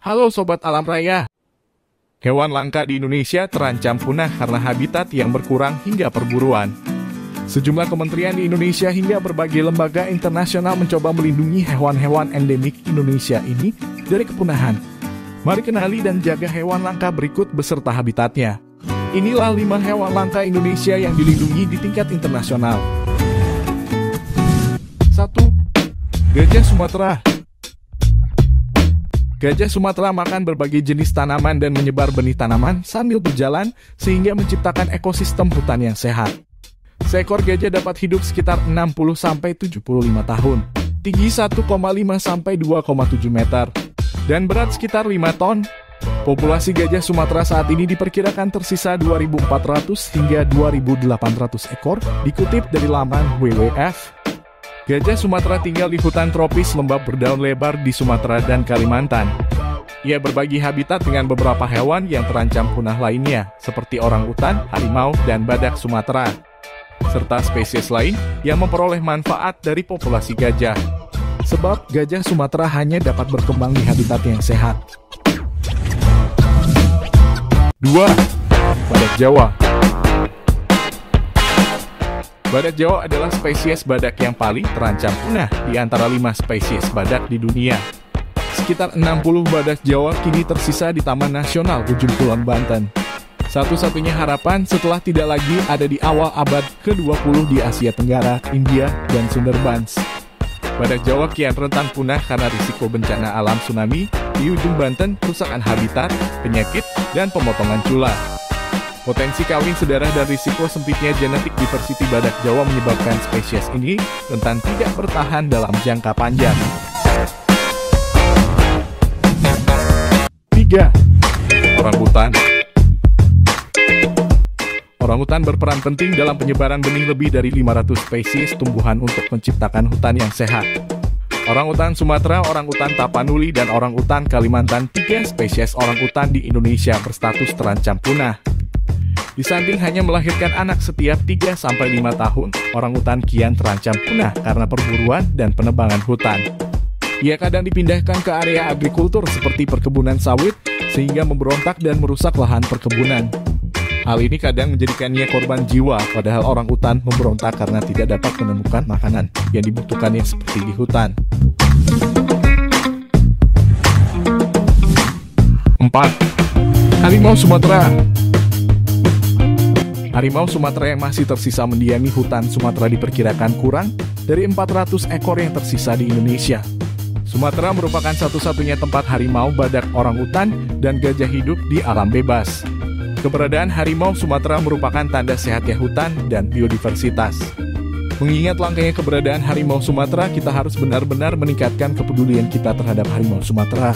Halo Sobat Alam Raya. Hewan langka di Indonesia terancam punah karena habitat yang berkurang hingga perburuan. Sejumlah kementerian di Indonesia hingga berbagai lembaga internasional mencoba melindungi hewan-hewan endemik Indonesia ini dari kepunahan. Mari kenali dan jaga hewan langka berikut beserta habitatnya. Inilah 5 hewan langka Indonesia yang dilindungi di tingkat internasional. 1. Gajah Sumatera. Gajah Sumatera makan berbagai jenis tanaman dan menyebar benih tanaman sambil berjalan sehingga menciptakan ekosistem hutan yang sehat. Seekor gajah dapat hidup sekitar 60-75 tahun, tinggi 1,5-2,7 meter, dan berat sekitar 5 ton. Populasi gajah Sumatera saat ini diperkirakan tersisa 2.400 hingga 2.800 ekor, dikutip dari laman WWF. Gajah Sumatera tinggal di hutan tropis lembab berdaun lebar di Sumatera dan Kalimantan. Ia berbagi habitat dengan beberapa hewan yang terancam punah lainnya, seperti orangutan, harimau, dan badak Sumatera, serta spesies lain yang memperoleh manfaat dari populasi gajah. Sebab gajah Sumatera hanya dapat berkembang di habitat yang sehat. 2. Badak Jawa. Badak Jawa adalah spesies badak yang paling terancam punah di antara 5 spesies badak di dunia. Sekitar 60 badak Jawa kini tersisa di Taman Nasional Ujung Kulon, Banten. Satu-satunya harapan setelah tidak lagi ada di awal abad ke-20 di Asia Tenggara, India, dan Sundarbans. Badak Jawa kian rentan punah karena risiko bencana alam tsunami di ujung Banten, kerusakan habitat, penyakit, dan pemotongan cula. Potensi kawin sedarah dan risiko sempitnya genetik diversity badak Jawa menyebabkan spesies ini rentan tidak bertahan dalam jangka panjang. 3. Orangutan. Orangutan berperan penting dalam penyebaran benih lebih dari 500 spesies tumbuhan untuk menciptakan hutan yang sehat. Orangutan Sumatera, orangutan Tapanuli, dan orangutan Kalimantan, 3 spesies orangutan di Indonesia berstatus terancam punah. Di samping hanya melahirkan anak setiap 3-5 tahun, orangutan kian terancam punah karena perburuan dan penebangan hutan. Ia kadang dipindahkan ke area agrikultur seperti perkebunan sawit, sehingga memberontak dan merusak lahan perkebunan. Hal ini kadang menjadikannya korban jiwa, padahal orangutan memberontak karena tidak dapat menemukan makanan yang dibutuhkannya seperti di hutan. 4. Harimau Sumatera. Harimau Sumatera yang masih tersisa mendiami hutan Sumatera diperkirakan kurang dari 400 ekor yang tersisa di Indonesia. Sumatera merupakan satu-satunya tempat harimau, badak, orangutan, dan gajah hidup di alam bebas. Keberadaan harimau Sumatera merupakan tanda sehatnya hutan dan biodiversitas. Mengingat langkahnya keberadaan harimau Sumatera, kita harus benar-benar meningkatkan kepedulian kita terhadap harimau Sumatera,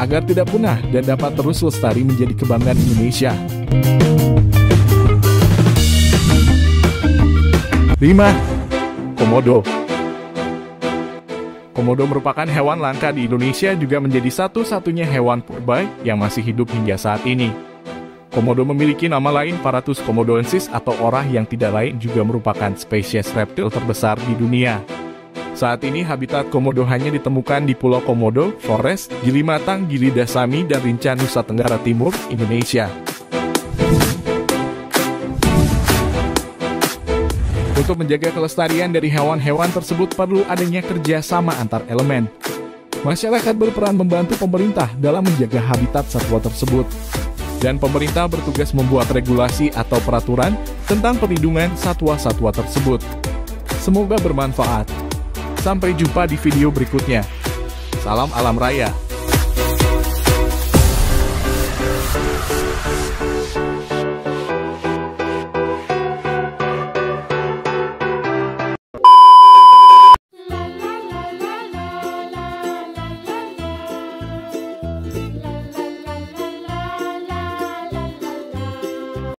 agar tidak punah dan dapat terus lestari menjadi kebanggaan Indonesia. 5. Komodo. Komodo merupakan hewan langka di Indonesia, juga menjadi satu-satunya hewan purba yang masih hidup hingga saat ini. Komodo memiliki nama lain Paratus komodoensis atau orah yang tidak lain juga merupakan spesies reptil terbesar di dunia. Saat ini habitat komodo hanya ditemukan di Pulau Komodo, Flores, Gili Matang, Gili Dasami, dan Rinca, Nusa Tenggara Timur, Indonesia. Untuk menjaga kelestarian dari hewan-hewan tersebut perlu adanya kerjasama antar elemen. Masyarakat berperan membantu pemerintah dalam menjaga habitat satwa tersebut. Dan pemerintah bertugas membuat regulasi atau peraturan tentang perlindungan satwa-satwa tersebut. Semoga bermanfaat. Sampai jumpa di video berikutnya. Salam Alam Raya.